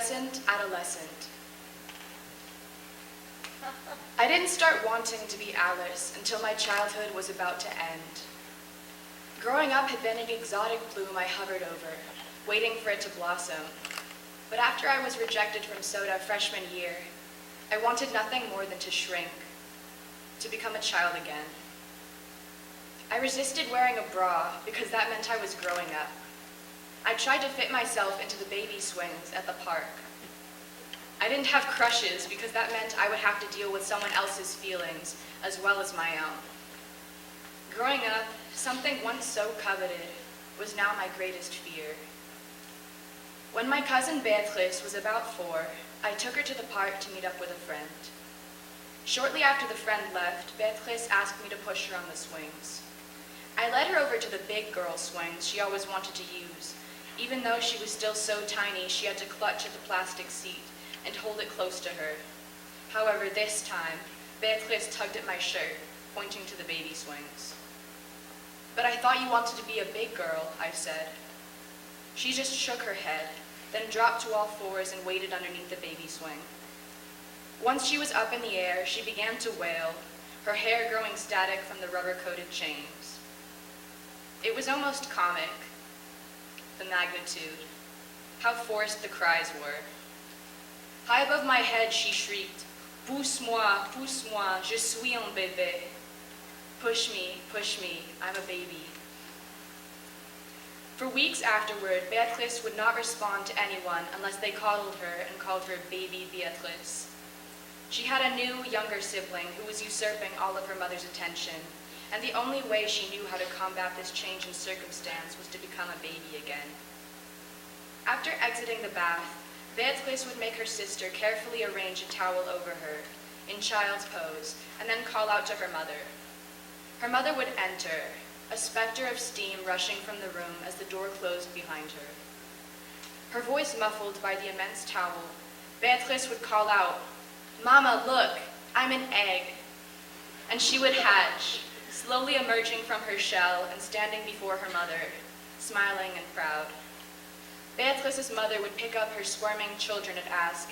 Flourescent Adolescent. I didn't start wanting to be Alice until my childhood was about to end. Growing up had been an exotic bloom I hovered over, waiting for it to blossom. But after I was rejected from SOTA freshman year, I wanted nothing more than to shrink, to become a child again. I resisted wearing a bra because that meant I was growing up. I tried to fit myself into the baby swings at the park. I didn't have crushes because that meant I would have to deal with someone else's feelings as well as my own. Growing up, something once so coveted was now my greatest fear. When my cousin Beatrice was about 4, I took her to the park to meet up with a friend. Shortly after the friend left, Beatrice asked me to push her on the swings. I led her over to the big girl swings she always wanted to use. Even though she was still so tiny, she had to clutch at the plastic seat and hold it close to her. However, this time, Beatrice tugged at my shirt, pointing to the baby swings. "But I thought you wanted to be a big girl," I said. She just shook her head, then dropped to all fours and waited underneath the baby swing. Once she was up in the air, she began to wail, her hair growing static from the rubber-coated chains. It was almost comic, the magnitude, how forced the cries were. High above my head, she shrieked, pousse-moi, je suis un bébé. Push me, I'm a baby. For weeks afterward, Beatrice would not respond to anyone unless they coddled her and called her baby Beatrice. She had a new, younger sibling who was usurping all of her mother's attention, and the only way she knew how to combat this change in circumstance was to become a baby again. After exiting the bath, Beatrice would make her sister carefully arrange a towel over her, in child's pose, and then call out to her mother. Her mother would enter, a specter of steam rushing from the room as the door closed behind her. Her voice muffled by the immense towel, Beatrice would call out, "Mama, look, I'm an egg." And she would hatch, slowly emerging from her shell and standing before her mother, smiling and proud. Beatrice's mother would pick up her squirming children and ask,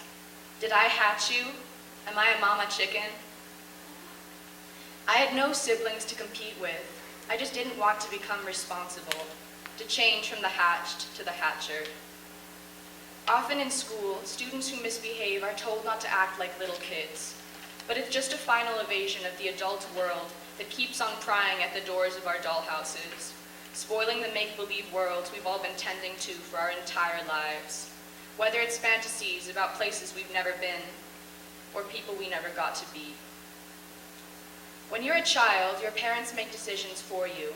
"Did I hatch you? Am I a mama chicken?" I had no siblings to compete with. I just didn't want to become responsible, to change from the hatched to the hatcher. Often in school, students who misbehave are told not to act like little kids, but it's just a final evasion of the adult world that keeps on prying at the doors of our dollhouses, spoiling the make-believe worlds we've all been tending to for our entire lives, whether it's fantasies about places we've never been or people we never got to be. When you're a child, your parents make decisions for you,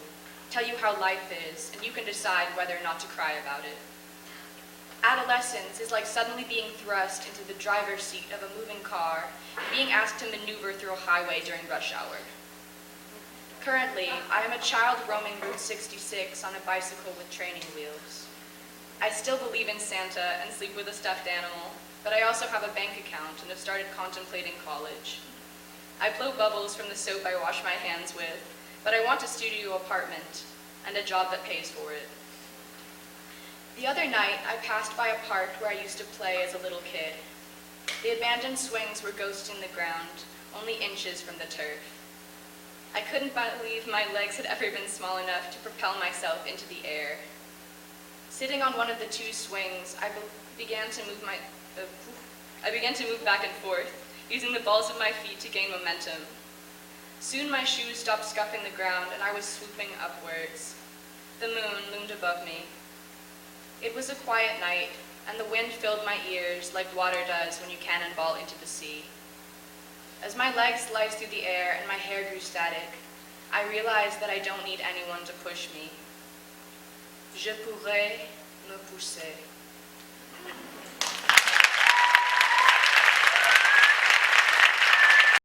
tell you how life is, and you can decide whether or not to cry about it. Adolescence is like suddenly being thrust into the driver's seat of a moving car and being asked to maneuver through a highway during rush hour. Currently, I am a child roaming Route 66 on a bicycle with training wheels. I still believe in Santa and sleep with a stuffed animal, but I also have a bank account and have started contemplating college. I blow bubbles from the soap I wash my hands with, but I want a studio apartment and a job that pays for it. The other night, I passed by a park where I used to play as a little kid. The abandoned swings were ghosts in the ground, only inches from the turf. I couldn't believe my legs had ever been small enough to propel myself into the air. Sitting on one of the 2 swings, I began to move back and forth, using the balls of my feet to gain momentum. Soon my shoes stopped scuffing the ground and I was swooping upwards. The moon loomed above me. It was a quiet night, and the wind filled my ears like water does when you cannonball into the sea. As my legs sliced through the air and my hair grew static, I realized that I don't need anyone to push me. Je pourrais me pousser.